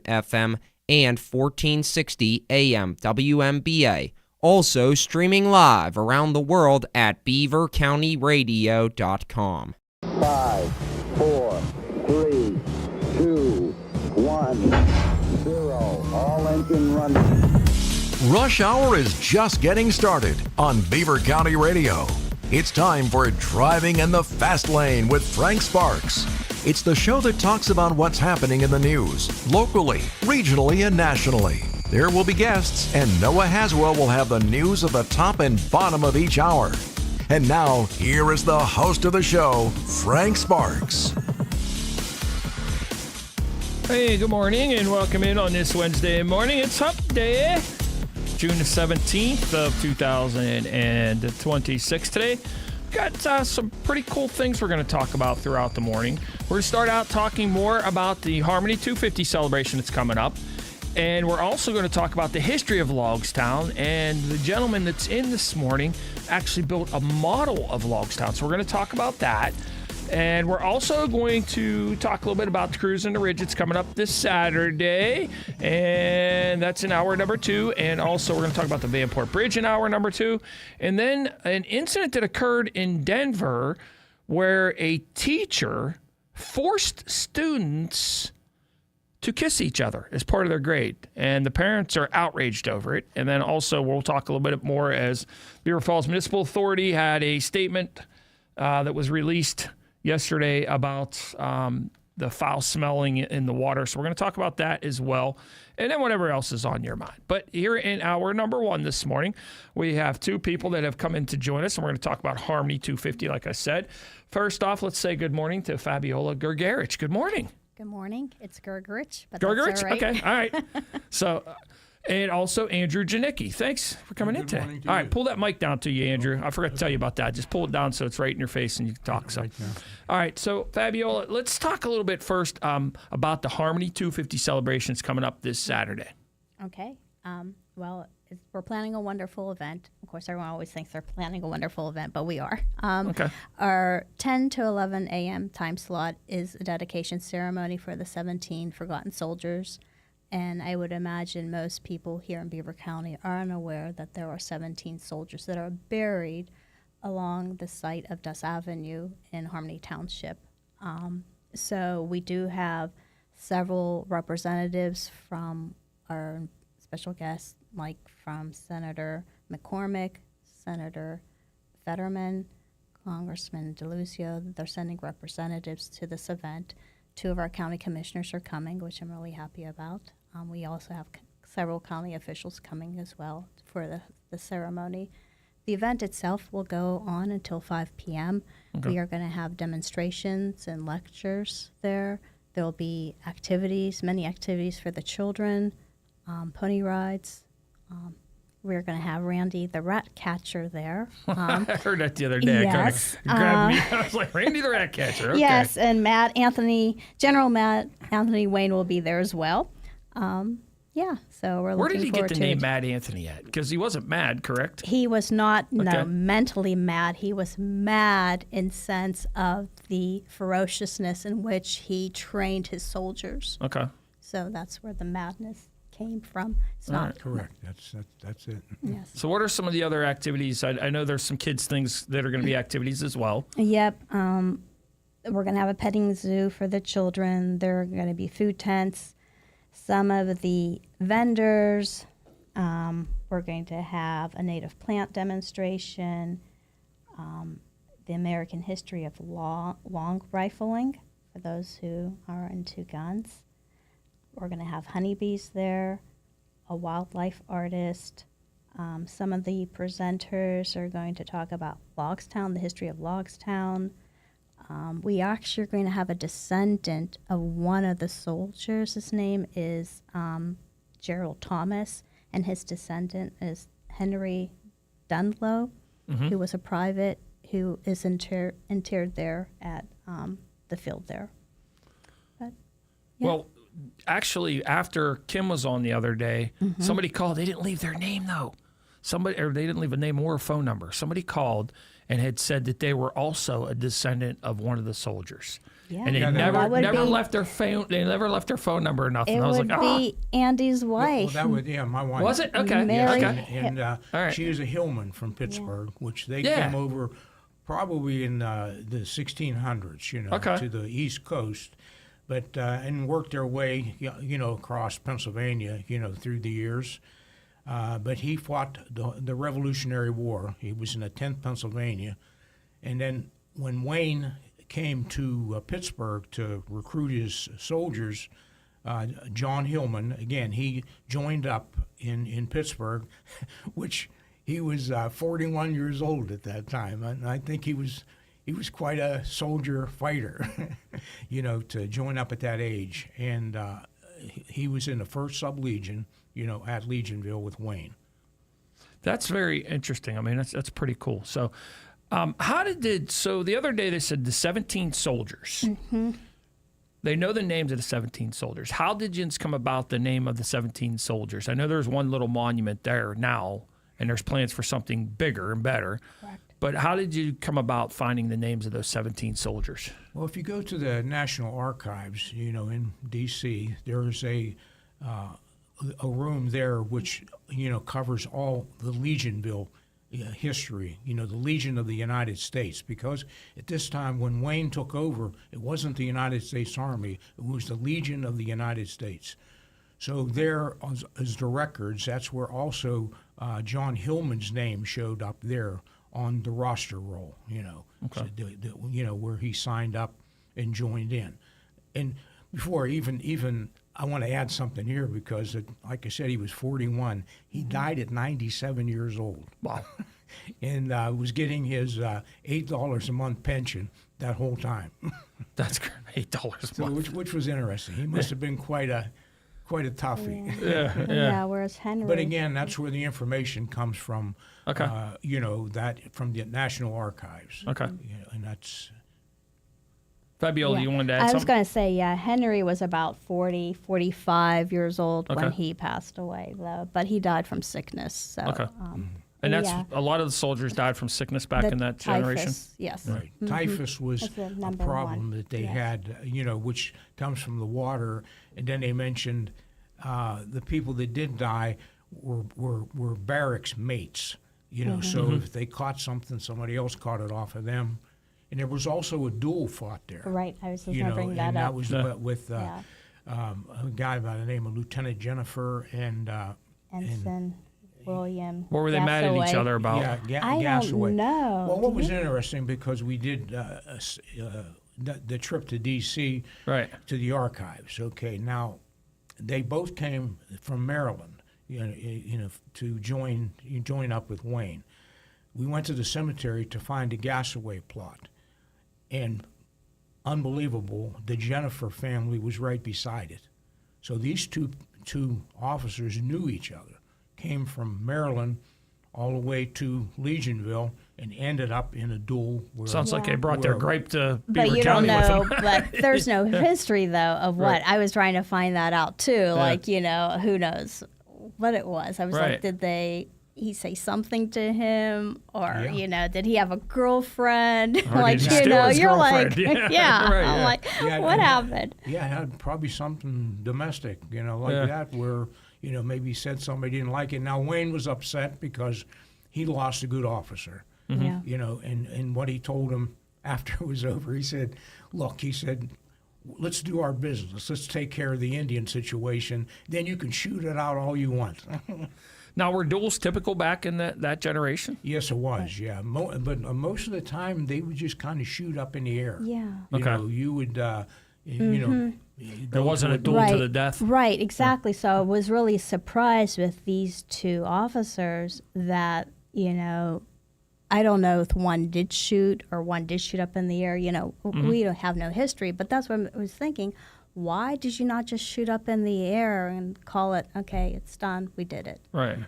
FM and 1460 AM WMBA. Also streaming live around the world at beavercountyradio.com. 5, 4, 3, 2, 1, 0. All engine running. Rush Hour is just getting started on Beaver County Radio. It's time for Driving in the Fast Lane with Frank Sparks. It's the show that talks about what's happening in the news, locally, regionally, and nationally. There will be guests, and Noah Haswell will have the news of the top and bottom of each hour. And now, here is the host of the show, Frank Sparks. Hey, good morning, and welcome in on this Wednesday morning. It's Hump Day, June the 17th of 2026 today. Got some pretty cool things we're going to talk about throughout the morning. We're going to start out talking more about the Harmony 250 celebration that's coming up. And we're also going to talk about the history of Logstown. And the gentleman that's in this morning actually built a model of Logstown. So we're going to talk about that. And we're also going to talk a little bit about the Cruise in the Ridge. It's coming up this Saturday, and that's in hour number 2. And also we're going to talk about the Vanport Bridge in hour number 2. And then an incident that occurred in Denver where a teacher forced students to kiss each other as part of their grade. And the parents are outraged over it. And then also we'll talk a little bit more as Beaver Falls Municipal Authority had a statement that was released yesterday about the foul smelling in the water. So we're going to talk about that as well. And then whatever else is on your mind. But here in hour number 1 this morning, we have 2 people that have come in to join us. And we're going to talk about Harmony 250, like I said. First off, let's say good morning to Fabiola Gergerich. Good morning. Good morning. It's Gergerich, but Gergerich? that's all right. Okay, all right. So, and also Andrew Janicki. Thanks for coming in today. All right, pull that mic down to you, Andrew. I forgot to tell you about that. Just pull it down so it's right in your face and you can talk. So, all right. So, Fabiola, let's talk a little bit first about the Harmony 250 celebrations coming up this Saturday. Okay. Well, we're planning a wonderful event. Of course, everyone always thinks they're planning a wonderful event, but we are. Okay. Our 10 to 11 a.m. time slot is a dedication ceremony for the 17 forgotten soldiers. And I would imagine most people here in Beaver County are unaware that there are 17 soldiers that are buried along the site of Duss Avenue in Harmony Township. So we do have several representatives from our special guests, like from Senator McCormick, Senator Fetterman, Congressman DeLucio. They're sending representatives to this event. 2 of our county commissioners are coming, which I'm really happy about. We also have several county officials coming as well for the ceremony. The event itself will go on until 5 p.m. Okay. We are going to have demonstrations and lectures there. There will be activities, many activities for the children, pony rides. We're going to have Randy the rat catcher there. I heard that the other day. Yes. It grabbed me. I was like, Randy the rat catcher. Okay. Yes, and General Matt Anthony Wayne will be there as well. Yeah, so we're looking forward to it. Where did he get the name Mad Anthony at? Because he wasn't mad, correct? He was not, mentally mad. He was mad in sense of the ferociousness in which he trained his soldiers. Okay. So that's where the madness came from. It's All not right. Correct. That's it. Yes. So what are some of the other activities? I know there's some kids' things that are going to be activities as well. Yep. We're going to have a petting zoo for the children. There are going to be food tents. Some of the vendors, we're going to have a native plant demonstration, the American history of long rifling for those who are into guns. We're going to have honeybees there, a wildlife artist. Some of the presenters are going to talk about Logstown, the history of Logstown. We actually are going to have a descendant of one of the soldiers. His name is Gerald Thomas, and his descendant is Henry Dunlow, who was a private who is interred there at the field there. But, yeah. Well, actually, after Kim was on the other day, somebody called. They didn't leave their name, though. somebody, or they didn't leave a name or a phone number. Somebody called and had said that they were also a descendant of one of the soldiers. Yeah. And they That never would left their phone. They never left their phone number or nothing. It I was would like, be Andy's Well, wife. that was, my wife. was it? Okay. Mary- Okay. And All right. she is a Hillman from Pittsburgh, which they Yeah. came over probably in the 1600s, Okay. to the East Coast, but and worked their way, across Pennsylvania, through the years. But he fought the Revolutionary War. He was in the 10th Pennsylvania, and then when Wayne came to Pittsburgh to recruit his soldiers, John Hillman, again, he joined up in Pittsburgh, which he was 41 years old at that time. And I think he was quite a soldier fighter, to join up at that age. And he was in the 1st Sub-Legion, at Legionville with Wayne. That's very interesting. I mean, that's pretty cool. So, so the other day they said the 17 soldiers. Mm-hmm. They know the names of the 17 soldiers. How did you come about the name of the 17 soldiers? I know there's one little monument there now, and there's plans for something bigger and better. Correct. But how did you come about finding the names of those 17 soldiers? Well, if you go to the National Archives, in D.C., there's a room there which, covers all the Legionville history, the Legion of the United States, because at this time when Wayne took over, it wasn't the United States Army, it was the Legion of the United States. So there, as the records, that's where also John Hillman's name showed up there on the roster roll, Okay. So where he signed up and joined in. And before even I want to add something here because, like I said, he was 41. He died at 97 years old. Wow. And was getting his $8 a month pension that whole time. That's great. $8 a So, month. which was interesting. He must have been quite a toughie. Yeah, whereas Henry. But again, that's where the information comes from. Okay. That from the National Archives. Okay. And that's. Fabiola, Yeah. you wanted to add I was something? going to say, yeah, Henry was about 40, 45 years old when Okay. he passed away, though. But he died from sickness. So, Okay. And that's yeah. a lot of the soldiers died from sickness back The in that generation. typhus, yes. Right. Typhus was That's the a number problem one. that they Yes. had, which comes from the water. And then they mentioned the people that did die were barracks mates, so if they caught something, somebody else caught it off of them. And there was also a duel fought there. Right, I was just going to bring that and up. that was Yeah. with Yeah. a guy by the name of Lieutenant Jennifer and Ensign William. What were they mad at each Gassaway. other about? I Gassaway. don't know. Well, what Do was you- interesting, because we did the trip to D.C. Right. to the archives. Okay, now they both came from Maryland, to join up with Wayne. We went to the cemetery to find the Gassaway plot, and unbelievable, the Jennifer family was right beside it. So these two officers knew each other, came from Maryland all the way to Legionville, and ended up in a duel. Where, Sounds like they brought their where- grape to Beaver But you don't County with know, them. but there's no history, though, of what. Right. I was trying to find that out, too. Like, who knows what it was. I was Right. like, did he say something to him? Or, Yeah. did he have a girlfriend? Or like, did he steal his you're like, girlfriend? yeah. Right, I'm yeah. like, Yeah, what and- happened? Yeah, it had probably something domestic, like Yeah. that, where, maybe he said somebody didn't like it. Now, Wayne was upset because he lost a good officer, Yeah. and what he told him after it was over, he said, let's do our business. Let's take care of the Indian situation. Then you can shoot it out all you want. Now, were duels typical back in that generation? Yes, it was, yeah. But most of the time, they would just kind of shoot up in the air. Yeah. Okay. You would, There wasn't a duel to the death? Right, exactly. So I was really surprised with these two officers that, I don't know if one did shoot or one did shoot up in the air. We don't have no history, but that's what I was thinking. Why did you not just shoot up in the air and call it, okay, it's done, we did it? Right.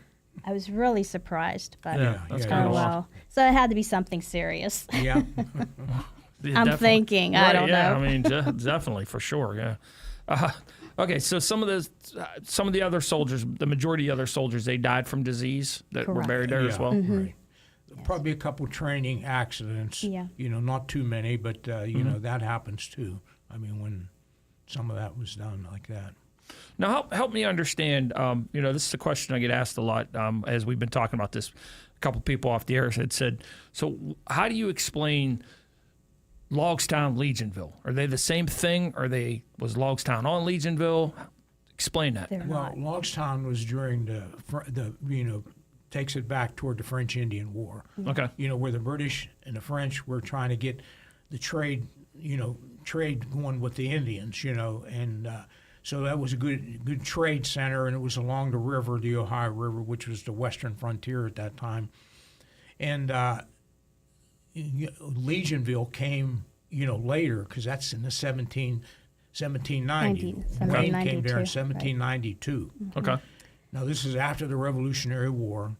I was really surprised, but Yeah, that's yeah, kind oh of well. So it had to be something serious. Yeah. Yeah, I'm definitely. thinking, I Right, don't yeah, know. I mean, definitely, for sure, yeah. Okay, so some of the other soldiers, the majority of the other soldiers, they died from disease that were Correct. buried there as well. Right. Probably a couple training accidents. Yeah. Not too many, but that happens too. I mean, when some of that was done like that. Now, help me understand. This is a question I get asked a lot as we've been talking about this. A couple people off the air had said, "So, how do you explain Logstown, Legionville? Are they the same thing? Was Logstown on Legionville? Explain that." They're Well, not. Logstown was during the takes it back toward the French-Indian War. Okay. Where the British and the French were trying to get the trade going with the Indians, and so that was a good trade center, and it was along the river, the Ohio River, which was the western frontier at that time. And Legionville came, later, because that's in the 1790. Wayne came there in 1792. Okay. Now this is after the Revolutionary War.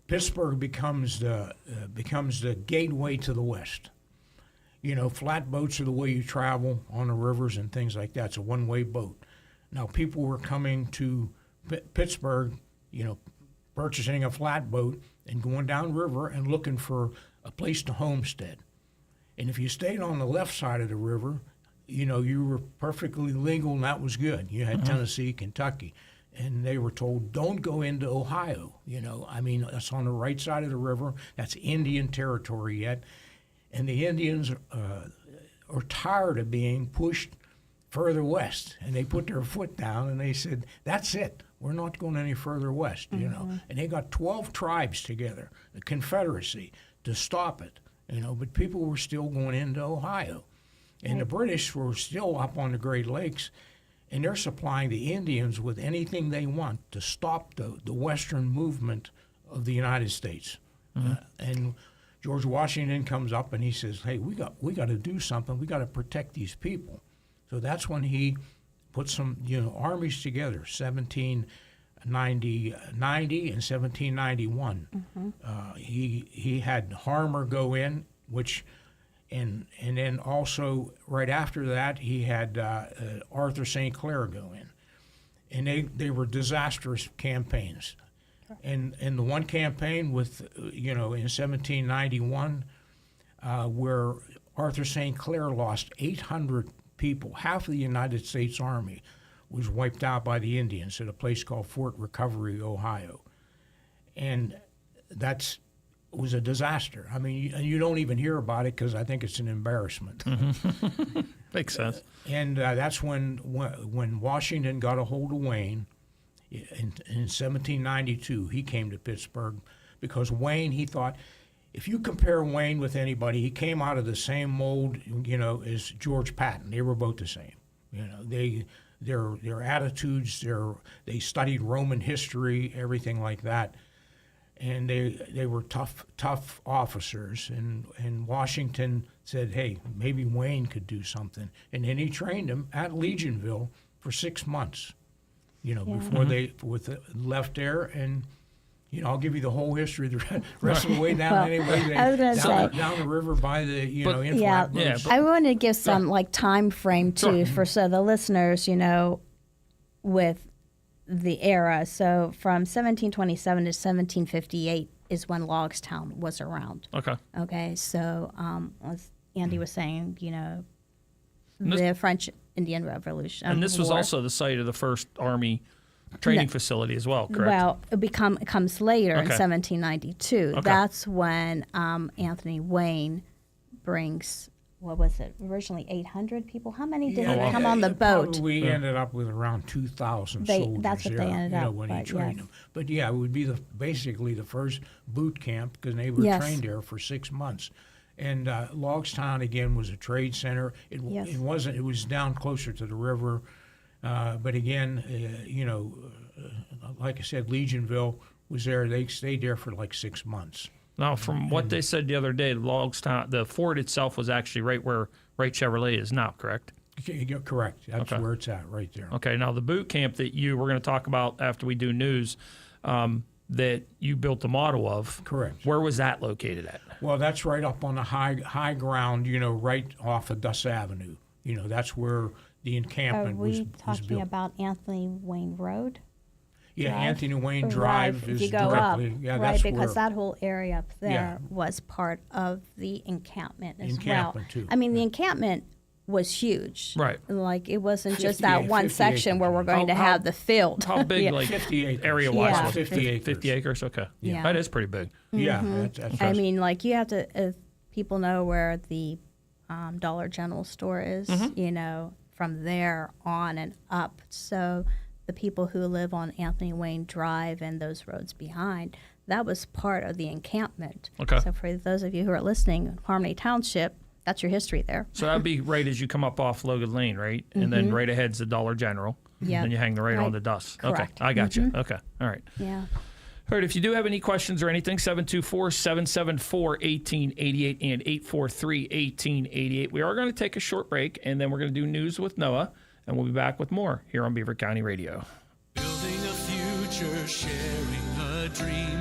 Pittsburgh becomes the gateway to the West. Flatboats are the way you travel on the rivers and things like that. It's a one-way boat. Now people were coming to Pittsburgh, purchasing a flatboat and going downriver and looking for a place to homestead. And if you stayed on the left side of the river, you were perfectly legal, and that was good. You had Tennessee, Kentucky. And they were told, don't go into Ohio. That's on the right side of the river. That's Indian territory yet. And the Indians are tired of being pushed further west. And they put their foot down and they said, that's it. We're not going any further west, And they got 12 tribes together, the Confederacy, to stop it. But people were still going into Ohio. And the British were still up on the Great Lakes. And they're supplying the Indians with anything they want to stop the Western movement of the United States. And George Washington comes up and he says, "Hey, we got to do something. We got to protect these people." So that's when he put some armies together, 1790 and 1791. He had Harmer go in, which. And then also right after that he had Arthur St. Clair go in, and they were disastrous campaigns, and the one campaign with in 1791 where Arthur St. Clair lost 800 people, half of the United States Army was wiped out by the Indians at a place called Fort Recovery, Ohio, and that was a disaster. I mean, you don't even hear about it because I think it's an embarrassment. Makes sense. And that's when Washington got a hold of Wayne in 1792. He came to Pittsburgh because Wayne, he thought, if you compare Wayne with anybody, he came out of the same mold, as George Patton. They were both the same. Their attitudes, they studied Roman history, everything like that. And they were tough officers, and Washington said, "Hey, maybe Wayne could do something." And then he trained him at Legionville for 6 months, before they left there. And I'll give you the whole history the rest of the way down. Well, anyway, I was gonna say down the river by the in yeah, flatboats. I wanted to give some time frame too for the listeners, with the era. So from 1727 to 1758 is when Logstown was around. Okay. So as Andy was saying, the French Indian Revolution. And this was War. also the site of the first Army training facility as well, correct? Well, it comes later in Okay. 1792. Okay. That's when Anthony Wayne brings, what was it, originally 800 people? How many did Yeah, come on the boat? We ended up with around 2,000 soldiers. That's what they ended up when he with, trained yes. them. But yeah, it would be basically the first boot camp because they were Yes. trained there for 6 months. And Logstown again was a trade center. It wasn't. It was down closer to the river. But again, like I said, Legionville was there. They stayed there for like 6 months. Now, from what they said the other day, Logstown, the fort itself was actually right where Wright Chevrolet is now, correct? You're correct. That's Okay. where it's at, right there. Okay. Now, the boot camp that we're going to talk about after we do news, that you built the model of. Correct. Where was that located at? Well, that's right up on the high ground, right off of Duss Avenue. That's where the Are encampment we was talking built. about Anthony Wayne Road? Yeah, Drive? Anthony Wayne Or Drive If is you go up, directly. Yeah, right, that's because where, that whole area up there Yeah. was part of the encampment as Encampment, well. too. I mean, the encampment was huge. Right. Like, it wasn't just that 58 one section where we're going to How- have the field. How big, Yeah. like 50 acres. area-wise? Yeah. was it? 50 acres. 50 acres. Okay. Yeah. That is pretty big. Yeah, I mean, like, you have to, if people know where the Dollar General store is, you know, from there on and up. So the people who live on Anthony Wayne Drive and those roads behind, that was part of the encampment. Okay. So for those of you who are listening, Harmony Township, that's your history there. So that'd be right as you come up off Logan Lane, right? And then right ahead's the Dollar General. Yep. Then you hang the right on Right. the dust. Correct. Okay. I got you. Okay. All right. Yeah. All right, if you do have any questions or anything, 724-774-1888 and 843-1888. We are going to take a short break, and then we're going to do news with Noah, and we'll be back with more here on Beaver County Radio. Building a future, sharing a dream,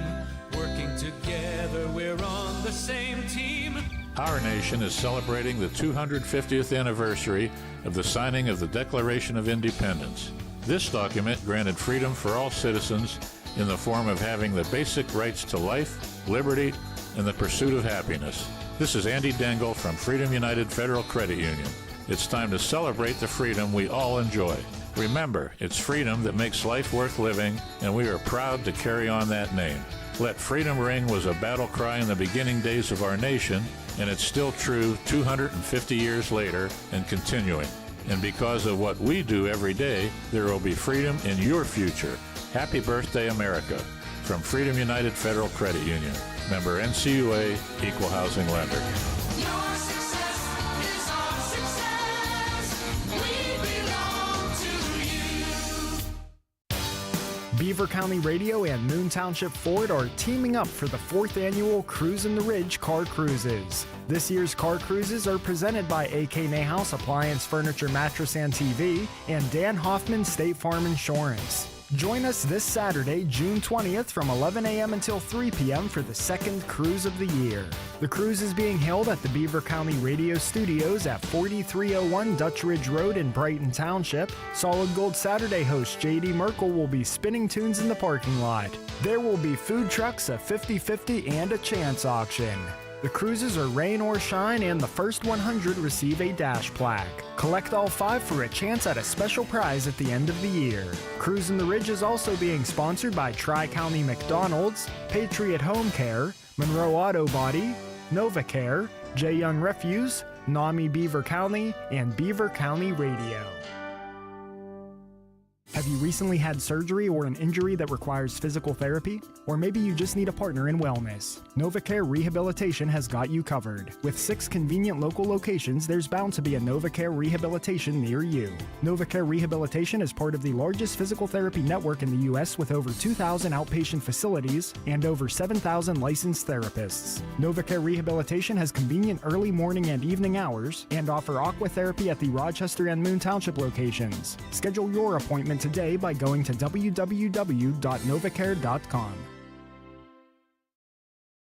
working together, we're on the same team. Our nation is celebrating the 250th anniversary of the signing of the Declaration of Independence. This document granted freedom for all citizens in the form of having the basic rights to life, liberty, and the pursuit of happiness. This is Andy Dengel from Freedom United Federal Credit Union. It's time to celebrate the freedom we all enjoy. Remember, it's freedom that makes life worth living, and we are proud to carry on that name. Let freedom ring was a battle cry in the beginning days of our nation, and it's still true 250 years later and continuing. And because of what we do every day, there will be freedom in your future. Happy birthday, America. From Freedom United Federal Credit Union. Member NCUA, Equal Housing Lender. Your success is our success. We belong to you. Beaver County Radio and Moon Township Ford are teaming up for the 4th annual Cruise in the Ridge Car Cruises. This year's car cruises are presented by AK Nahhouse Appliance Furniture Mattress and TV and Dan Hoffman State Farm Insurance. Join us this Saturday, June 20th from 11 a.m. until 3 p.m. for the second cruise of the year. The cruise is being held at the Beaver County Radio Studios at 4301 Dutch Ridge Road in Brighton Township. Solid Gold Saturday host J.D. Merkel will be spinning tunes in the parking lot. There will be food trucks, a 50-50, and a chance auction. The cruises are rain or shine, and the first 100 receive a dash plaque. Collect all 5 for a chance at a special prize at the end of the year. Cruise in the Ridge is also being sponsored by Tri-County McDonald's, Patriot Home Care, Monroe Auto Body, NovaCare, J. Young Refuse, NAMI Beaver County, and Beaver County Radio. Have you recently had surgery or an injury that requires physical therapy? Or maybe you just need a partner in wellness. NovaCare Rehabilitation has got you covered. With 6 convenient local locations, there's bound to be a NovaCare Rehabilitation near you. NovaCare Rehabilitation is part of the largest physical therapy network in the U.S. with over 2,000 outpatient facilities and over 7,000 licensed therapists. NovaCare Rehabilitation has convenient early morning and evening hours and offer aqua therapy at the Rochester and Moon Township locations. Schedule your appointment today by going to www.novacare.com.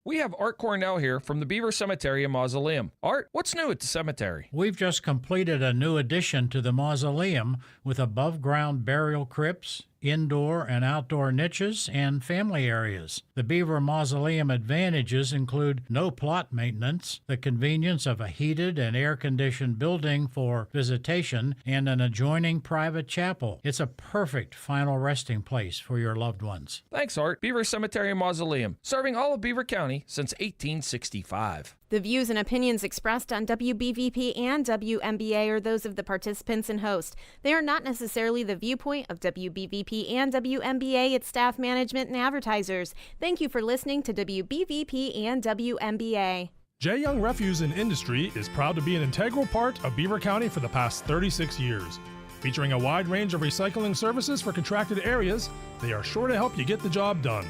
We have Art Cornell here from the Beaver Cemetery and Mausoleum. Art, what's new at the cemetery? We've just completed a new addition to the mausoleum with above-ground burial crypts, indoor and outdoor niches, and family areas. The Beaver Mausoleum advantages include no plot maintenance, the convenience of a heated and air-conditioned building for visitation, and an adjoining private chapel. It's a perfect final resting place for your loved ones. Thanks, Art. Beaver Cemetery and Mausoleum, serving all of Beaver County since 1865. The views and opinions expressed on WBVP and WMBA are those of the participants and host. They are not necessarily the viewpoint of WBVP and WMBA, its staff, management, and advertisers. Thank you for listening to WBVP and WMBA. J. Young Refuse and Industry is proud to be an integral part of Beaver County for the past 36 years. Featuring a wide range of recycling services for contracted areas, they are sure to help you get the job done.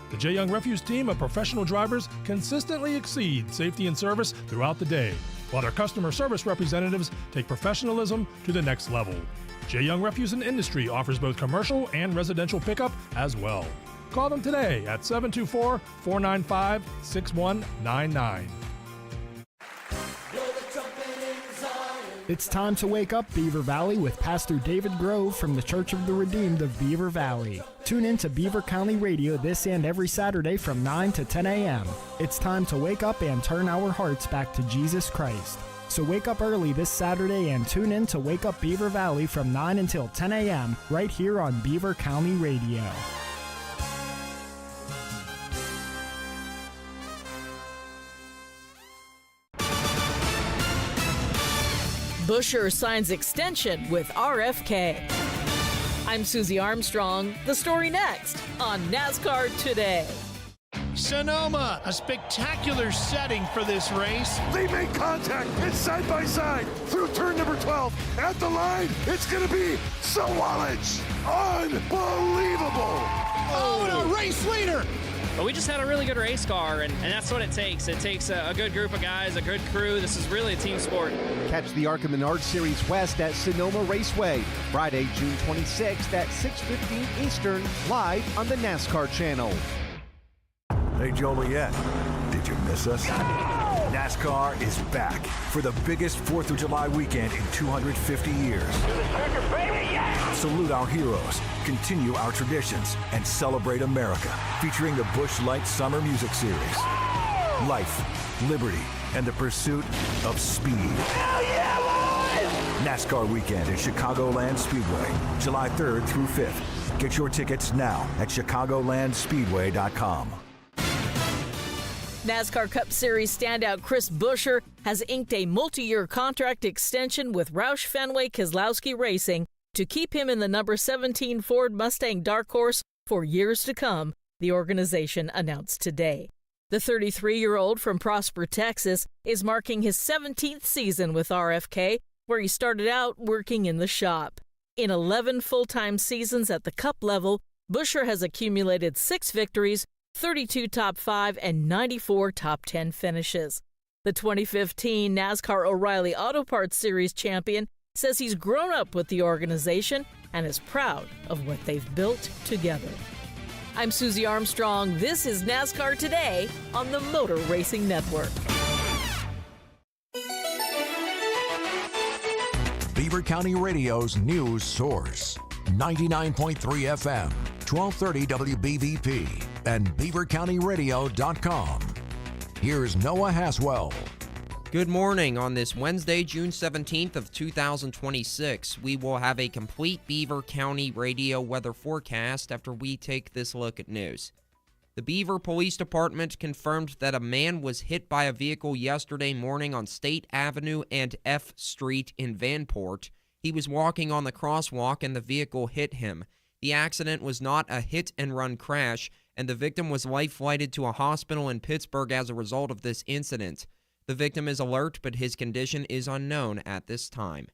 The J. Young Refuse team of professional drivers consistently exceed safety and service throughout the day, while their customer service representatives take professionalism to the next level. J. Young Refuse and Industry offers both commercial and residential pickup as well. Call them today at 724-495-6199. You're the trumpet in Zion. It's time to wake up, Beaver Valley, with Pastor David Grove from the Church of the Redeemed of Beaver Valley. Tune in to Beaver County Radio this and every Saturday from 9 to 10 a.m. It's time to wake up and turn our hearts back to Jesus Christ. So wake up early this Saturday and tune in to Wake Up Beaver Valley from 9 until 10 a.m. right here on Beaver County Radio. Buescher signs extension with RFK. I'm Susie Armstrong. The story next on NASCAR Today. Sonoma, a spectacular setting for this race. They make contact. It's side by side through turn number 12. At the line, it's going to be Sawallich. Unbelievable. Oh, and a race leader. But we just had a really good race car, and that's what it takes. It takes a good group of guys, a good crew. This is really a team sport. Catch the ARCA Menard Series West at Sonoma Raceway, Friday, June 26th at 6:15 Eastern, live on the NASCAR channel. Hey, Joliet, did you miss us? NASCAR is back for the biggest 4th of July weekend in 250 years. Salute our heroes, continue our traditions, and celebrate America, featuring the Busch Light Summer Music Series. Life, liberty, and the pursuit of speed. NASCAR weekend at Chicagoland Speedway, July 3rd through 5th. Get your tickets now at chicagolandspeedway.com. NASCAR Cup Series standout Chris Buescher has inked a multi-year contract extension with Roush Fenway Keselowski Racing to keep him in the number 17 Ford Mustang Dark Horse for years to come, the organization announced today. The 33-year-old from Prosper, Texas, is marking his 17th season with RFK, where he started out working in the shop. In 11 full-time seasons at the Cup level, Buescher has accumulated 6 victories, 32 top 5, and 94 top 10 finishes. The 2015 NASCAR O'Reilly Auto Parts Series champion says he's grown up with the organization and is proud of what they've built together. I'm Susie Armstrong. This is NASCAR Today on the Motor Racing Network. Beaver County Radio's news source, 99.3 FM, 1230 WBVP, and beavercountyradio.com. Here's Noah Haswell. Good morning. On this Wednesday, June 17th of 2026, we will have a complete Beaver County radio weather forecast after we take this look at news. The Beaver Police Department confirmed that a man was hit by a vehicle yesterday morning on State Avenue and F Street in Vanport. He was walking on the crosswalk and the vehicle hit him. The accident was not a hit-and-run crash, and the victim was life-flighted to a hospital in Pittsburgh as a result of this incident. The victim is alert, but his condition is unknown at this time.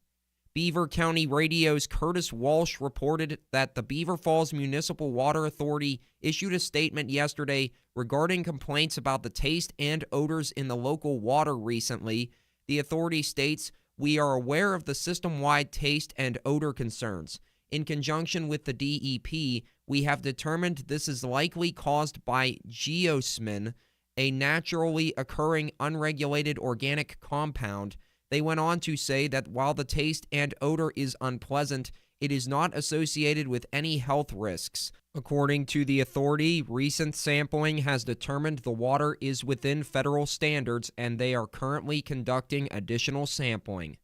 Beaver County Radio's Curtis Walsh reported that the Beaver Falls Municipal Water Authority issued a statement yesterday regarding complaints about the taste and odors in the local water recently. The authority states, "We are aware of the system-wide taste and odor concerns. In conjunction with the DEP, we have determined this is likely caused by geosmin, a naturally occurring unregulated organic compound." They went on to say that while the taste and odor is unpleasant, it is not associated with any health risks. According to the authority, recent sampling has determined the water is within federal standards, and they are currently conducting additional sampling.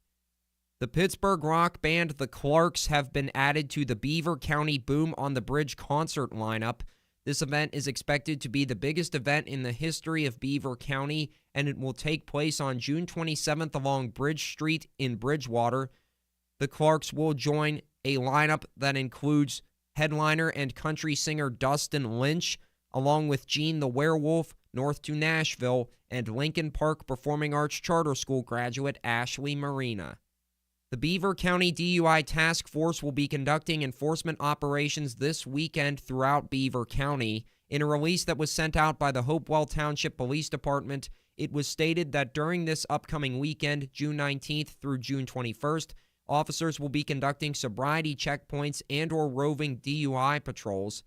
The Pittsburgh rock band The Clarks have been added to the Beaver County Boom on the Bridge concert lineup. This event is expected to be the biggest event in the history of Beaver County, and it will take place on June 27th along Bridge Street in Bridgewater. The Clarks will join a lineup that includes headliner and country singer Dustin Lynch, along with Gene the Werewolf, North to Nashville, and Lincoln Park Performing Arts Charter School graduate Ashley Marina. The Beaver County DUI Task Force will be conducting enforcement operations this weekend throughout Beaver County. In a release that was sent out by the Hopewell Township Police Department, it was stated that during this upcoming weekend, June 19th through June 21st, officers will be conducting sobriety checkpoints and/or roving DUI patrols.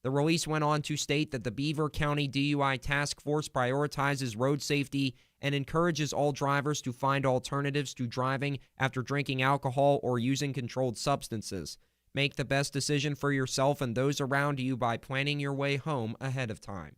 The release went on to state that the Beaver County DUI Task Force prioritizes road safety and encourages all drivers to find alternatives to driving after drinking alcohol or using controlled substances. Make the best decision for yourself and those around you by planning your way home ahead of time.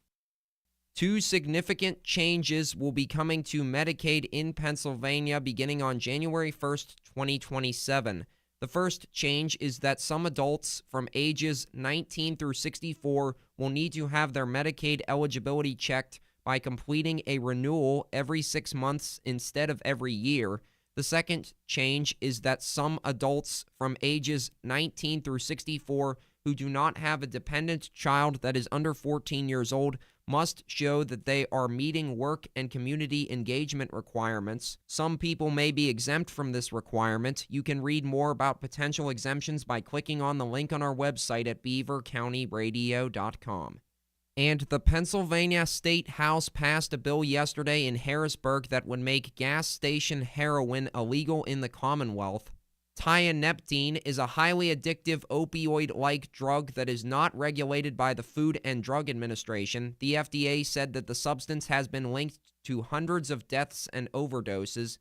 2 significant changes will be coming to Medicaid in Pennsylvania beginning on January 1st, 2027. The first change is that some adults from ages 19 through 64 will need to have their Medicaid eligibility checked by completing a renewal every 6 months instead of every year. The second change is that some adults from ages 19 through 64 who do not have a dependent child that is under 14 years old must show that they are meeting work and community engagement requirements. Some people may be exempt from this requirement. You can read more about potential exemptions by clicking on the link on our website at beavercountyradio.com. And the Pennsylvania State House passed a bill yesterday in Harrisburg that would make gas station heroin illegal in the Commonwealth. Tianeptine is a highly addictive opioid-like drug that is not regulated by the Food and Drug Administration. The FDA said that the substance has been linked to hundreds of deaths and overdoses.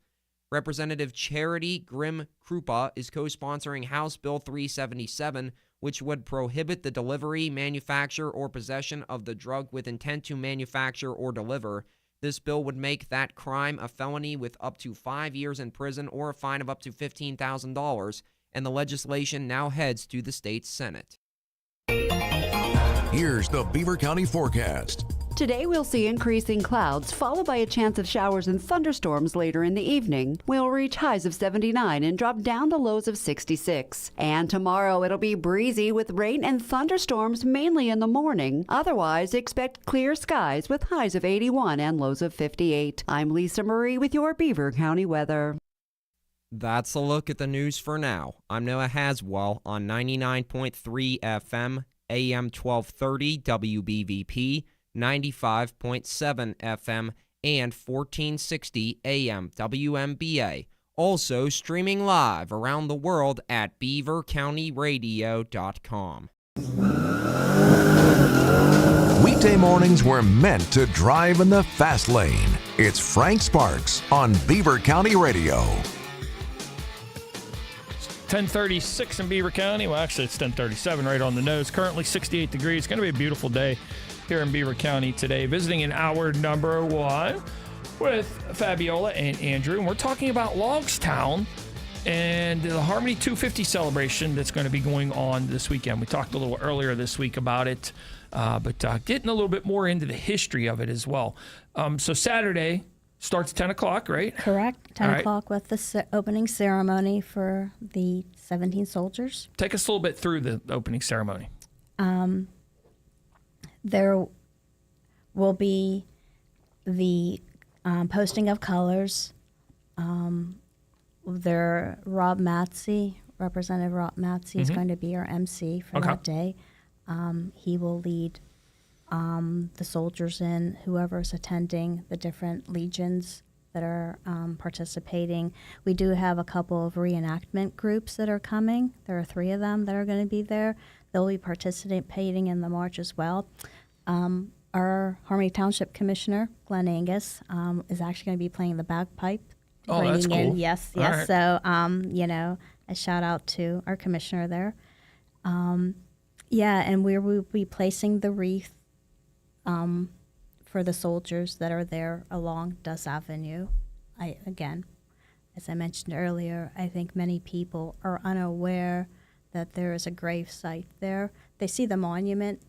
Representative Charity Grimm-Krupa is co-sponsoring House Bill 377, which would prohibit the delivery, manufacture, or possession of the drug with intent to manufacture or deliver. This bill would make that crime a felony with up to 5 years in prison or a fine of up to $15,000, and the legislation now heads to the state Senate. Here's the Beaver County forecast. Today we'll see increasing clouds, followed by a chance of showers and thunderstorms later in the evening. We'll reach highs of 79 and drop down to lows of 66. And tomorrow it'll be breezy with rain and thunderstorms mainly in the morning. Otherwise, expect clear skies with highs of 81 and lows of 58. I'm Lisa Marie with your Beaver County weather. That's a look at the news for now. I'm Noah Haswell on 99.3 FM, AM 1230 WBVP, 95.7 FM, and 1460 AM WMBA. Also streaming live around the world at beavercountyradio.com. Weekday mornings were meant to drive in the fast lane. It's Frank Sparks on Beaver County Radio. 10:36 in Beaver County. Well, actually, it's 10:37 right on the nose. Currently 68 degrees. It's going to be a beautiful day here in Beaver County today. Visiting in hour number 1 with Fabiola and Andrew. And we're talking about Logstown and the Harmony 250 celebration that's going to be going on this weekend. We talked a little earlier this week about it, but getting a little bit more into the history of it as well. So Saturday starts 10 o'clock, right? Correct. 10 All o'clock with the opening ceremony for the 17 soldiers. Take us a little bit through the opening ceremony. There will be the posting of colors. Rob Matsey, Representative Rob Matsey, is going to be our MC for that day. He will lead the soldiers in, whoever's attending, the different legions that are participating. We do have a couple of reenactment groups that are coming. There are 3 of them that are going to be there. They'll be participating in the march as well. Our Harmony Township Commissioner, Glenn Angus, is actually going to be playing the bagpipe. Oh, that's cool. Yes. Right. So, a shout out to our commissioner there. And we will be placing the wreath for the soldiers that are there along Duss Avenue. As I mentioned earlier, I think many people are unaware that there is a grave site there. They see the monument,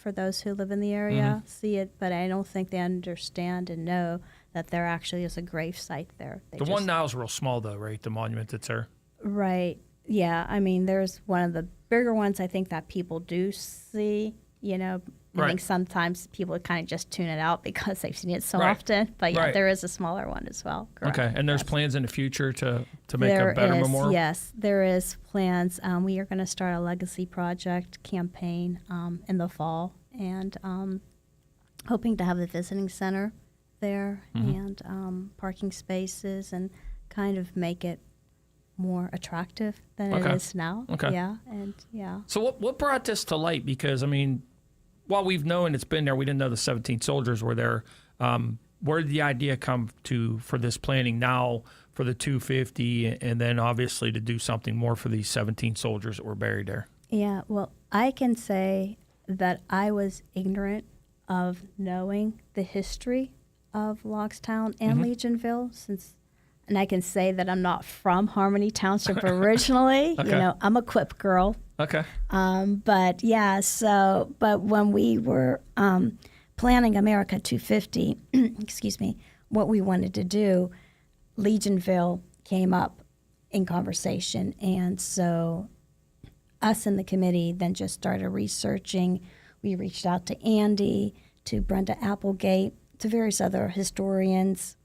for those who live in the area, see it, but I don't think they understand and know that there actually is a grave site there. The one now is real small, though, right? The monument that's there. Right. Yeah. I mean, there's one of the bigger ones I think that people do see, I think sometimes people kind of just tune it out because they've seen it so often. But there is a smaller one as well. Correct. Okay, and there's plans in the future to make a better memorial? Yes, there is plans. We are going to start a legacy project campaign in the fall, and hoping to have a visiting center there and parking spaces and kind of make it more attractive than Okay. it is now. Okay. Yeah, and yeah. So what brought this to light? Because, I mean, while we've known it's been there, we didn't know the 17 soldiers were there. Where did the idea come to for this planning now for the 250 and then obviously to do something more for these 17 soldiers that were buried there? Yeah, well, I can say that I was ignorant of knowing the history of Logstown and Legionville, and I can say that I'm not from Harmony Township originally. Okay. You know, I'm a Quip girl. Okay. But yeah, but when we were planning America 250, excuse me, what we wanted to do, Legionville came up in conversation, and so us in the committee then just started researching. We reached out to Andy, to Brenda Applegate, to various other historians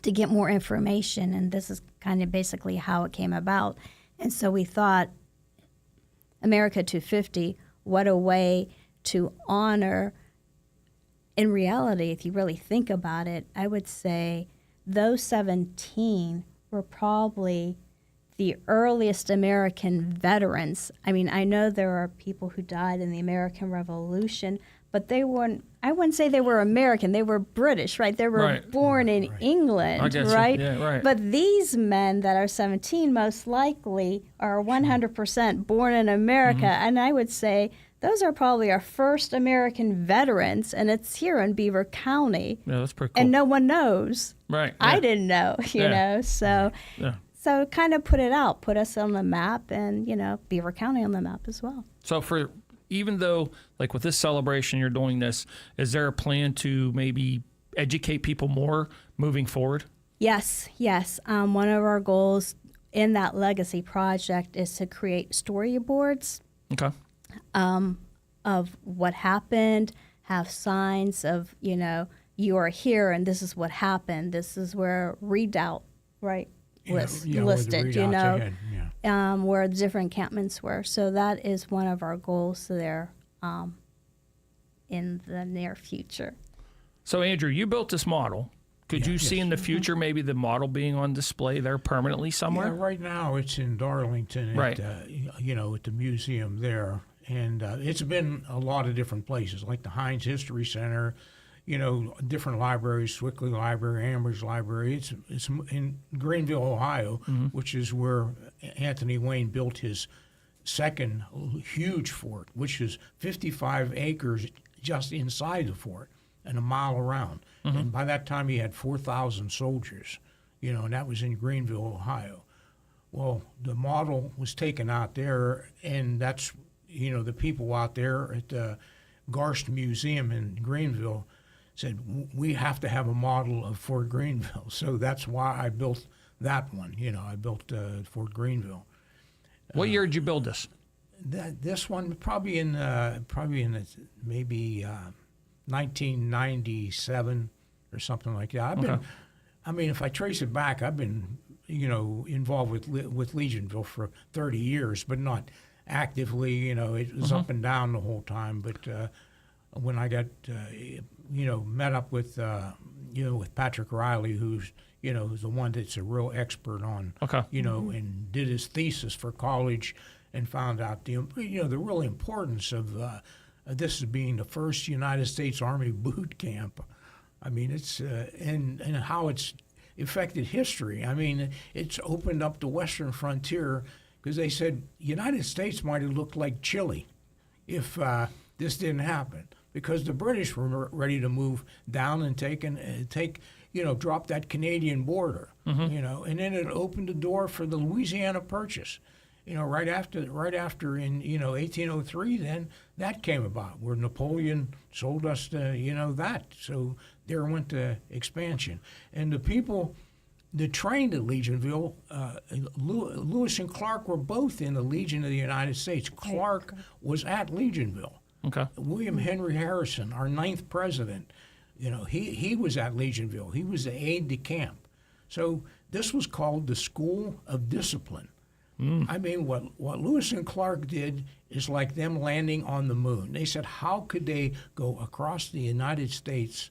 to get more information, and this is kind of basically how it came about. And so we thought, America 250, what a way to honor. In reality, if you really think about it, I would say those 17 were probably the earliest American veterans. I mean, I know there are people who died in the American Revolution, but they weren't, I wouldn't say they were American, they were British, right? They were born in England, right? Yeah, right. But these men that are 17 most likely are 100% born in America, and I would say those are probably our first American veterans, and it's here in Beaver County. Yeah, that's pretty cool. And no one knows. Right. I didn't know, you know, so Yeah. so kind of put it out, put us on the map, and, you know, Beaver County on the map as well. So for even though, like with this celebration, you're doing this, is there a plan to maybe educate people more moving forward? Yes, yes. One of our goals in that legacy project is to create storyboards Okay. of what happened, have signs of, you know, you are here and this is what happened. This is where Redoubt, right, was listed, you know, where the different encampments were. So that is one of our goals there in the near future. So, Andrew, you built this model. Could you see in the future maybe the model being on display there permanently somewhere? Yeah, right now it's in Darlington, Right. you know, at the museum there. And it's been a lot of different places, like the Heinz History Center, you know, different libraries, Swickley Library, Ambridge Library. It's in Greenville, Ohio, which is where Anthony Wayne built his second huge fort, which is 55 acres just inside the fort and a mile around. And by that time, he had 4,000 soldiers, you know, and that was in Greenville, Ohio. Well, the model was taken out there, and that's, you know, the people out there at the Garst Museum in Greenville said, we have to have a model of Fort Greenville. So that's why I built that one. You know, I built Fort Greenville. What year did you build this? This one probably in maybe 1997 or something like that. I mean, if I trace it back, I've been, you know, involved with Legionville for 30 years, but not actively. You know, it was up and down the whole time. But when I got, you know, met up with, you know, with Patrick Riley, who's, you know, who's the one that's a real expert on, you know, and did his thesis for college, and found out the, you know, the real importance of this as being the first United States Army boot camp. I mean, it's and how it's affected history. I mean, it's opened up the western frontier, because they said United States might have looked like Chile if this didn't happen, because the British were ready to move down and take, you know, drop that Canadian border, you know, and then it opened the door for the Louisiana Purchase. You know, right after in, you know, 1803, then that came about, where Napoleon sold us you know, that. So there went the expansion. And the people that trained at Legionville, Lewis and Clark were both in the Legion of the United States. Clark was at Legionville. Okay. William Henry Harrison, our 9th president, you know, he was at Legionville. He was the aide de camp. So this was called the School of Discipline. I mean, what Lewis and Clark did is like them landing on the moon. They said, how could they go across the United States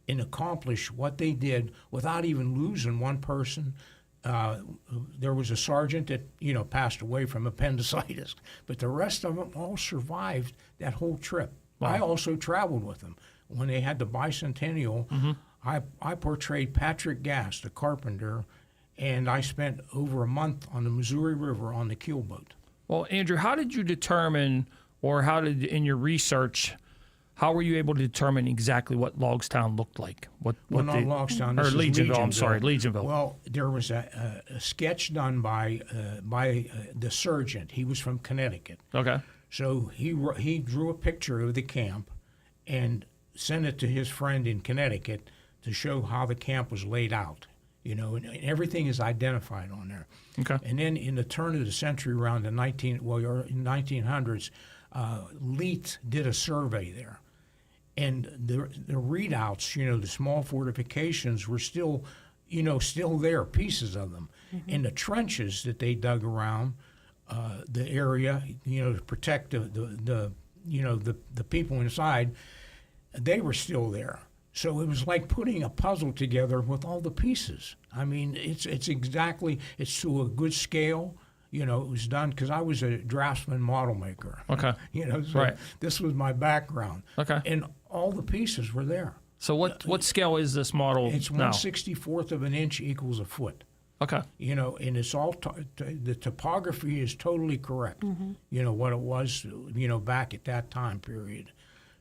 and accomplish what they did without even losing one person There was a sergeant that, passed away from appendicitis, but the rest of them all survived that whole trip. Wow. I also traveled with them. When they had the bicentennial, I portrayed Patrick Gass, the carpenter, and I spent over a month on the Missouri River on the keelboat. Well, Andrew, how did you determine, or in your research, how were you able to determine exactly what Logstown looked like? Not Logstown. This is Legionville. I'm sorry, Legionville. Well, there was a sketch done by the sergeant. He was from Connecticut. Okay. So he drew a picture of the camp and sent it to his friend in Connecticut to show how the camp was laid out. And everything is identified on there. Okay. And then in the turn of the century, around the 1900s, Leith did a survey there. And the readouts, the small fortifications were still there, pieces of them. And the trenches that they dug around the area, to protect the people inside, they were still there. So it was like putting a puzzle together with all the pieces. I mean, it's to a good scale. It was done because I was a draftsman model maker. Okay. So this was my background. Okay. And all the pieces were there. So what scale is this model It's now? 1/64 of an inch equals a foot. Okay. And it's all, the topography is totally correct. What it was, back at that time period.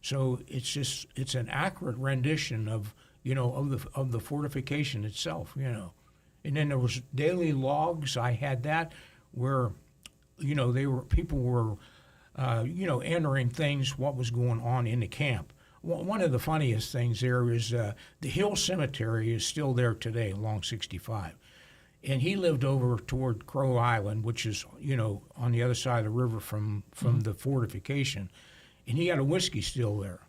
So it's an accurate rendition of the fortification itself. And then there was daily logs. I had that where people were entering things, what was going on in the camp. One of the funniest things there is the Hill Cemetery is still there today along 65. And he lived over toward Crow Island, which is on the other side of the river from the fortification. And he had a whiskey still there,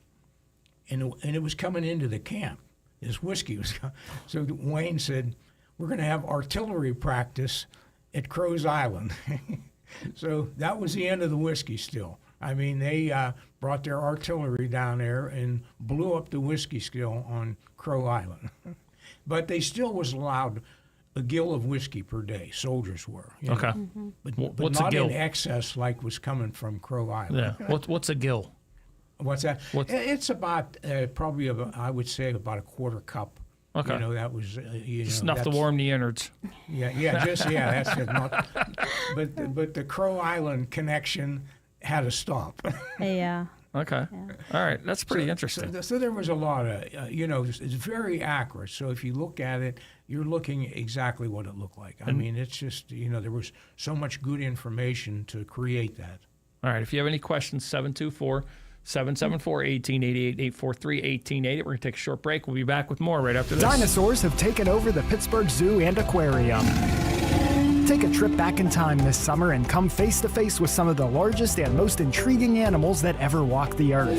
and it was coming into the camp. His whiskey was so Wayne said, "We're going to have artillery practice at Crow's Island." So that was the end of the whiskey still. I mean, they brought their artillery down there and blew up the whiskey still on Crow Island. But they still was allowed a gill of whiskey per day. Soldiers were. Okay. But what's not a gill? in excess like was coming from Crow Island. Yeah. What's a gill? What's that? It's about probably I would say about a quarter cup. Okay. That was just enough to warm the innards. That's it. But the Crow Island connection had to stop. Yeah. Okay. Yeah. All right. That's pretty interesting. So there was a lot of, it's very accurate. So if you look at it, you're looking exactly what it looked like. I mean, it's just, there was so much good information to create that. All right. If you have any questions, 724-774-1888, 843-1888. We're going to take a short break. We'll be back with more right after this. Dinosaurs have taken over the Pittsburgh Zoo and Aquarium. Take a trip back in time this summer and come face to face with some of the largest and most intriguing animals that ever walked the earth.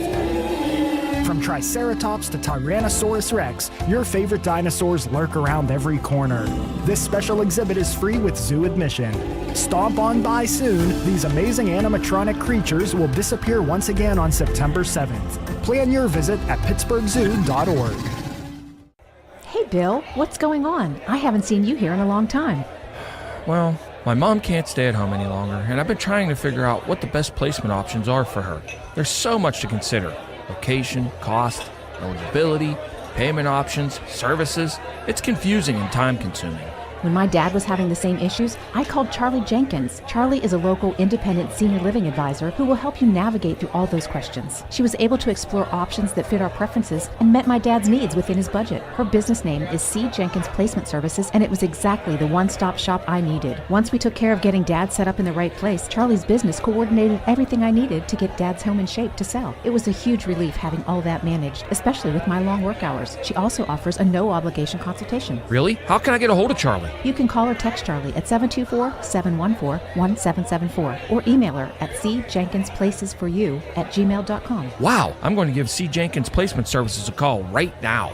From Triceratops to Tyrannosaurus Rex, your favorite dinosaurs lurk around every corner. This special exhibit is free with zoo admission. Stomp on by soon. These amazing animatronic creatures will disappear once again on September 7th. Plan your visit at pittsburghzoo.org. Hey, Bill, what's going on? I haven't seen you here in a long time. Well, my mom can't stay at home any longer, and I've been trying to figure out what the best placement options are for her. There's so much to consider. Location, cost, eligibility, payment options, services. It's confusing and time-consuming. When my dad was having the same issues, I called Charlie Jenkins. Charlie is a local independent senior living advisor who will help you navigate through all those questions. She was able to explore options that fit our preferences and met my dad's needs within his budget. Her business name is C. Jenkins Placement Services, and it was exactly the one-stop shop I needed. Once we took care of getting Dad set up in the right place, Charlie's business coordinated everything I needed to get Dad's home in shape to sell. It was a huge relief having all that managed, especially with my long work hours. She also offers a no-obligation consultation. Really? How can I get a hold of Charlie? You can call or text Charlie at 724-714-1774 or email her at cjenkinsplacesforyou@gmail.com. Wow, I'm going to give C. Jenkins Placement Services a call right now.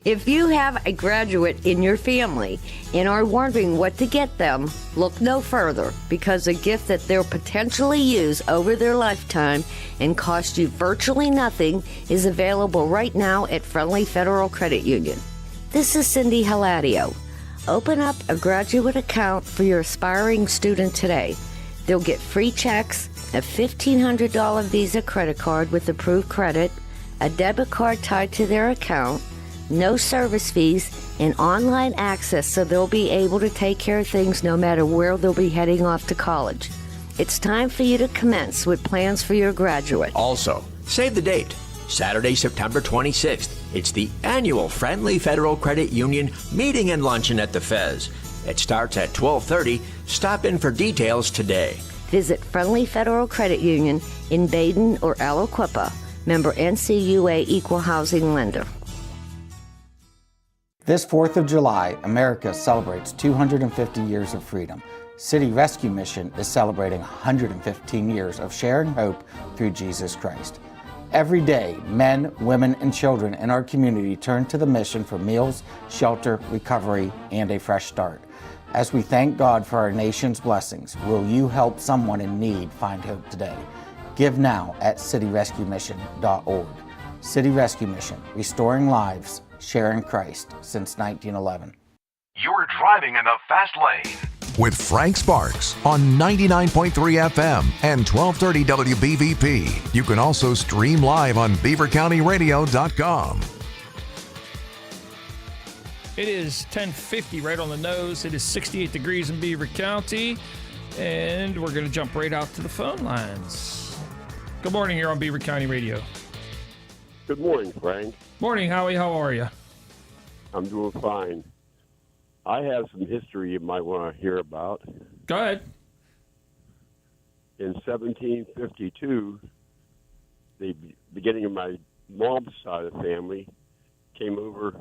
If you have a graduate in your family and are wondering what to get them, look no further, because a gift that they'll potentially use over their lifetime and cost you virtually nothing is available right now at Friendly Federal Credit Union. This is Cindy Haladio. Open up a graduate account for your aspiring student today. They'll get free checks, a $1,500 Visa credit card with approved credit, a debit card tied to their account, no service fees, and online access so they'll be able to take care of things no matter where they'll be heading off to college. It's time for you to commence with plans for your graduate. Also, save the date, Saturday, September 26th. It's the annual Friendly Federal Credit Union meeting and luncheon at the Fez. It starts at 12:30. Stop in for details today. Visit Friendly Federal Credit Union in Baden or Aliquippa. Member NCUA Equal Housing Lender. This 4th of July, America celebrates 250 years of freedom. City Rescue Mission is celebrating 115 years of sharing hope through Jesus Christ. Every day, men, women, and children in our community turn to the mission for meals, shelter, recovery, and a fresh start. As we thank God for our nation's blessings, will you help someone in need find hope today? Give now at cityrescuemission.org. City Rescue Mission, restoring lives, sharing Christ since 1911. You're driving in the fast lane with Frank Sparks on 99.3 FM and 1230 WBVP. You can also stream live on beavercountyradio.com. It is 10:50 right on the nose. It is 68 degrees in Beaver County, and we're going to jump right out to the phone lines. Good morning here on Beaver County Radio. Good morning, Frank. Morning, Howie. How are you? I'm doing fine. I have some history you might want to hear about. Go ahead. In 1752, the beginning of my mom's side of the family came over.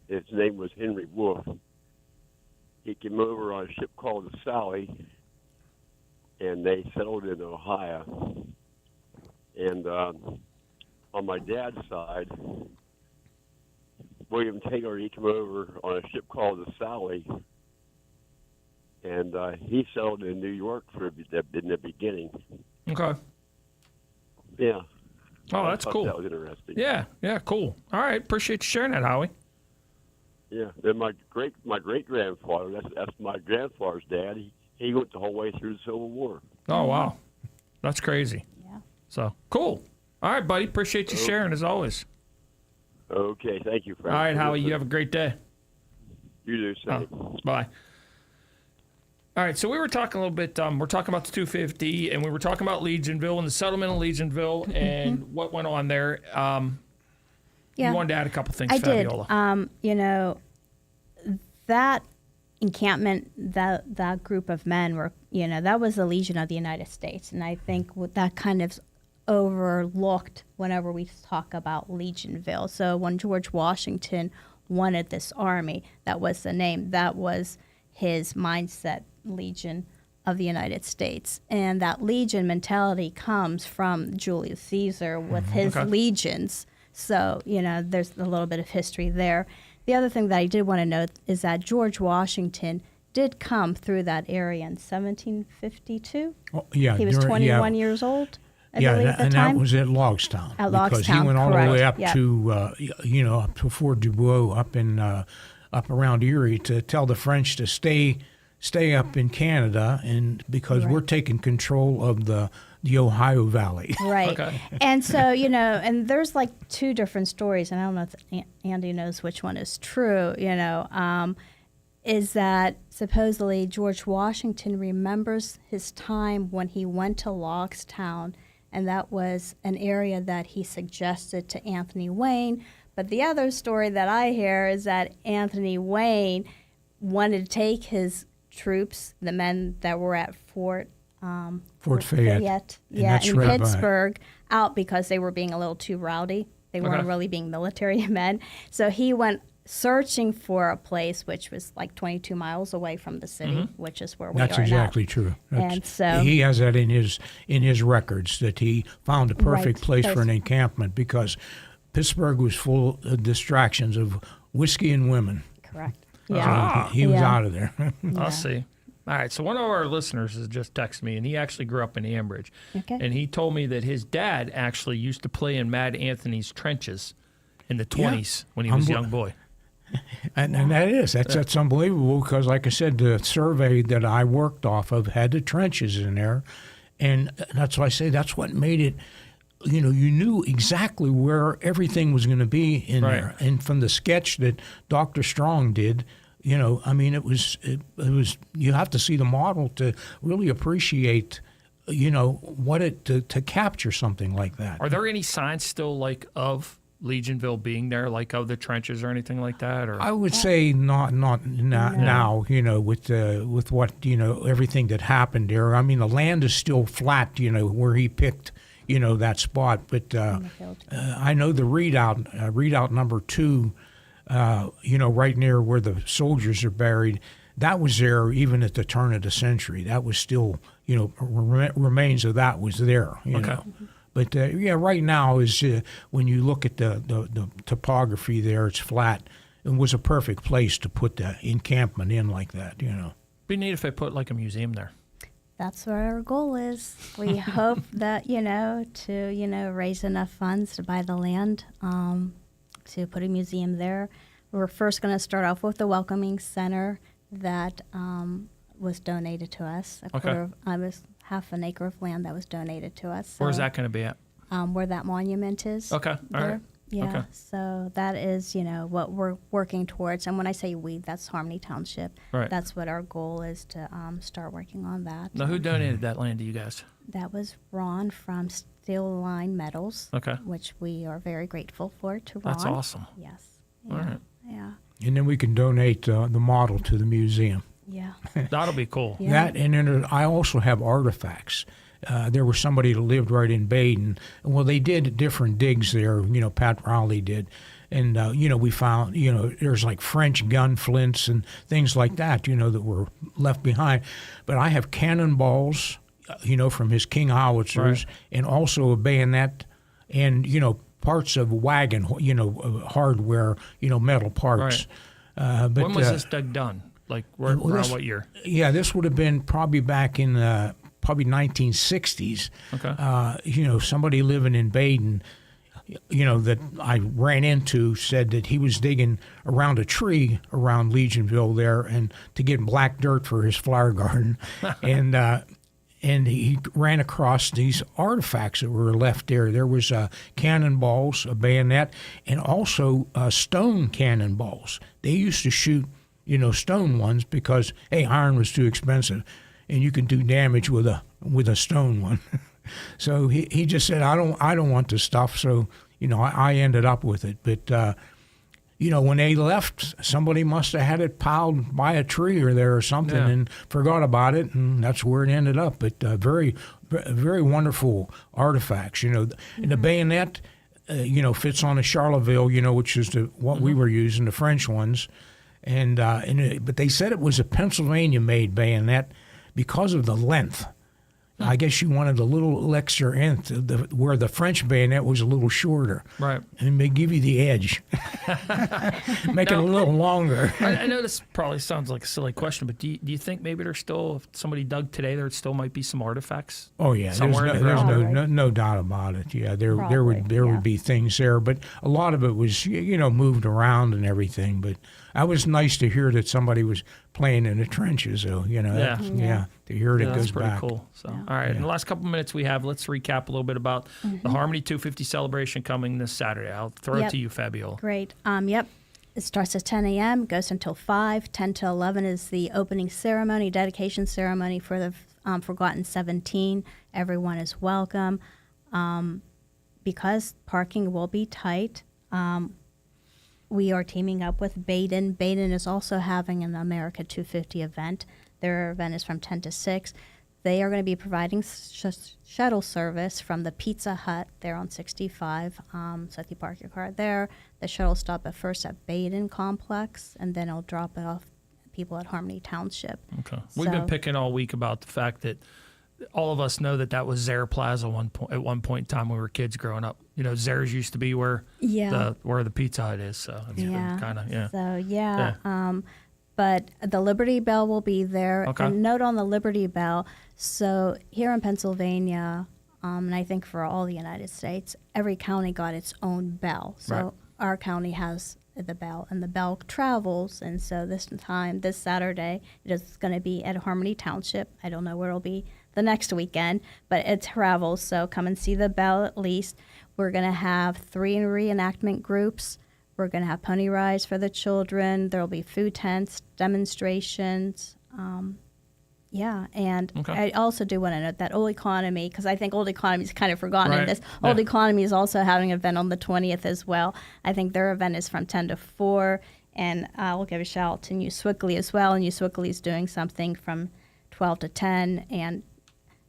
His name was Henry Wolfe. He came over on a ship called the Sally, and they settled in Ohio. And on my dad's side, William Taylor, he came over on a ship called the Sally, and he settled in New York in the beginning. Okay. Yeah. Oh, that's cool. That was interesting. Yeah, cool. All right, appreciate you sharing that, Howie. Yeah. Then my great grandfather, that's my grandfather's dad. He went the whole way through the Civil War. Oh wow, that's crazy. Yeah. So cool. All right, buddy. Appreciate you sharing as always. Okay, thank you, Frank. All right, Howie, you have a great day. You do, same. Bye. All right, so we were talking a little bit, we're talking about the 250, and we were talking about Legionville and the settlement of Legionville and what went on there. You wanted to add a couple things, Fabiola. I did. That encampment, that group of men were, that was the Legion of the United States, and I think that kind of overlooked whenever we talk about Legionville. So when George Washington wanted this army, that was the name, that was his mindset, Legion of the United States. And that legion mentality comes from Julius Caesar with his legions. So, there's a little bit of history there. The other thing that I did want to note is that George Washington did come through that area in 1752. Oh, yeah, he was 21 years old. I believe at the time. That was at Logstown. At Logstown, because he went all the way up to, up to Fort Dubois, up around Erie, to tell the French to stay up in Canada, and because we're taking control of the Ohio Valley. Right. Okay. And so, and there's like two different stories, and I don't know if Andy knows which one is true, is that supposedly George Washington remembers his time when he went to Logstown, and that was an area that he suggested to Anthony Wayne. But the other story that I hear is that Anthony Wayne wanted to take his troops, the men that were at Fort Fayette, in Pittsburgh, out because they were being a little too rowdy. They weren't really being military men. So he went searching for a place which was like 22 miles away from the city, which is where we are now. That's exactly true. And so he has that in his records, that he found a perfect place for an encampment, because Pittsburgh was full of distractions of whiskey and women. Correct. Yeah. So he was out of there. I'll see. All right, so one of our listeners has just texted me, and he actually grew up in Ambridge. Okay. And he told me that his dad actually used to play in Mad Anthony's trenches in the 20s when he was a young boy. And that's unbelievable because, like I said, the survey that I worked off of had the trenches in there, and that's why I say that's what made it. You knew exactly where everything was going to be in there, and from the sketch that Dr. Strong did, it was you have to see the model to really appreciate, what to capture something like that. Are there any signs still of Legionville being there, of the trenches or anything like that? Or I would say not now. With what everything that happened there. I mean, the land is still flat. Where he picked. That spot, but I know the readout number 2. Right near where the soldiers are buried. That was there even at the turn of the century. That was still, remains of that was there. Okay. But right now is when you look at the topography there, it's flat. It was a perfect place to put the encampment in like that. Be neat if they put a museum there. That's what our goal is. We hope that, to, raise enough funds to buy the land, to put a museum there. We're first going to start off with the Welcoming Center that was donated to us. Was half an acre of land that was donated to us. So, where's that going to be at? Where that monument is. Okay, all right. Yeah, okay. So that is, what we're working towards. And when I say we, that's Harmony Township. Right. That's what our goal is to start working on that. Now, who donated that land to you guys? That was Ron from Steel Line Metals, which we are very grateful for to Ron. That's awesome. Yes. All right. Yeah. And then we can donate the model to the museum. Yeah. That'll be cool. Yeah. That, and then I also have artifacts. There was somebody that lived right in Baden. Well, they did different digs there. Pat Rowley did. And, we found, there's French gun flints and things like that, that were left behind. But I have cannonballs, from his King howitzers, and also a bayonet and, parts of wagon, hardware, metal parts. Right. But when was this done? Around what year? Yeah, this would have been probably back in probably 1960s. Okay. Somebody living in Baden, that I ran into said that he was digging around a tree around Legionville there and to get black dirt for his flower garden. And he ran across these artifacts that were left there. There was cannonballs, a bayonet, and also stone cannonballs. They used to shoot, stone ones because, iron was too expensive, and you can do damage with a stone one. So he just said, I don't want this stuff. So I ended up with it. But when they left, somebody must have had it piled by a tree or there or something and forgot about it, and that's where it ended up. But very, very wonderful artifacts. And the bayonet, fits on a Charleville, which is what we were using, the French ones. But they said it was a Pennsylvania-made bayonet because of the length. I guess you wanted a little extra length, where the French bayonet was a little shorter. Right. And they give you the edge. Make it a little longer. I know this probably sounds like a silly question, but do you think maybe there's still, if somebody dug today, there still might be some artifacts? Oh yeah, there's no doubt about it. Yeah, there would be things there, but a lot of it was moved around and everything. But it was nice to hear that somebody was playing in the trenches, though. To hear it goes pretty back. Cool. So, all right, in the last couple minutes we have, let's recap a little bit about the Harmony 250 celebration coming this Saturday. I'll throw it to you, Fabiola. Great. Yep. It starts at 10 a.m., goes until 5. 10 to 11 is the opening ceremony, dedication ceremony for the Forgotten 17. Everyone is welcome. Because parking will be tight, we are teaming up with Baden. Baden is also having an America 250 event. Their event is from 10 to 6. They are going to be providing shuttle service from the Pizza Hut there on 65. So if you park your car there, the shuttle stop at first at Baden Complex, and then it'll drop it off people at Harmony Township. Okay. We've been picking all week about the fact that all of us know that was Zare Plaza at one point in time when we were kids growing up. Zare's used to be where the Pizza Hut is. So it's kind of, So, but the Liberty Bell will be there. Okay. And note on the Liberty Bell, so here in Pennsylvania, and I think for all the United States, every county got its own bell. So our county has the bell, and the bell travels. And so this Saturday, it is going to be at Harmony Township. I don't know where it'll be the next weekend, but it travels. So come and see the bell at least. We're going to have 3 reenactment groups. We're going to have pony rides for the children. There will be food tents, demonstrations. And I also do want to note that Old Economy, because I think Old Economy is kind of forgotten in this. Old Economy is also having an event on the 20th as well. I think their event is from 10 to 4, and I'll give a shout out to New Swickley as well. And New Swickley is doing something from 12 to 10. And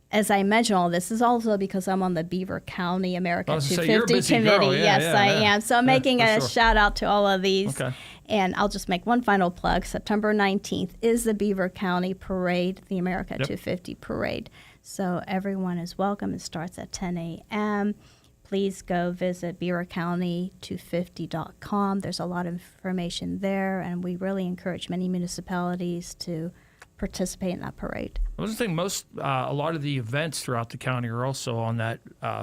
as I mention all this is also because I'm on the Beaver County America 250 committee. Girl. I am. So I'm making a sure. shout out to all of these. Okay. And I'll just make one final plug. September 19th is the Beaver County Parade, the America 250 Parade. So everyone is welcome. It starts at 10 a.m. Please go visit beavercounty250.com. There's a lot of information there, and we really encourage many municipalities to participate in that parade. I was thinking a lot of the events throughout the county are also on that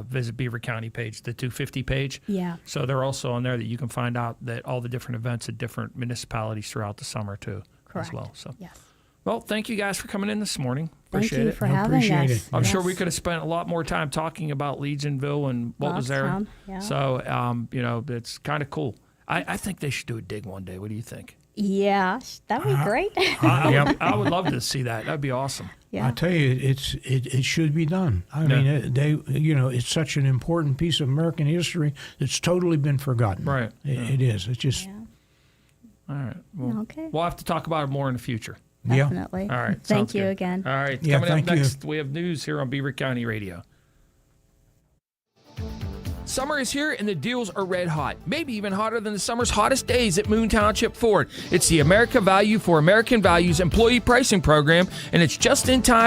Visit Beaver County page, the 250 page. Yeah. So they're also on there that you can find out that all the different events at different municipalities throughout the summer too. Correct. As well. So. Yes. Well, thank you guys for coming in this morning. Thank Appreciate you it. for having us. I'm sure we could have spent a lot more time talking about Legionville and what was there. Logstown, yeah. So, it's kind of cool. I think they should do a dig one day. What do you think? Yeah, that'd be great. I would love to see that. That'd be awesome. Yeah. I tell you, it should be done. I mean, it's such an important piece of American history that's totally been forgotten. Right. It is. It's just. All right. Well, okay. We'll have to talk about it more in the future. Definitely. All right. Thank sounds you good. again. All right. Yeah, Coming up thank you. next, we have news here on Beaver County Radio. Summer is here and the deals are red hot, maybe even hotter than the summer's hottest days at Moon Township Ford. It's the America Value for American Values employee pricing program, and it's just in time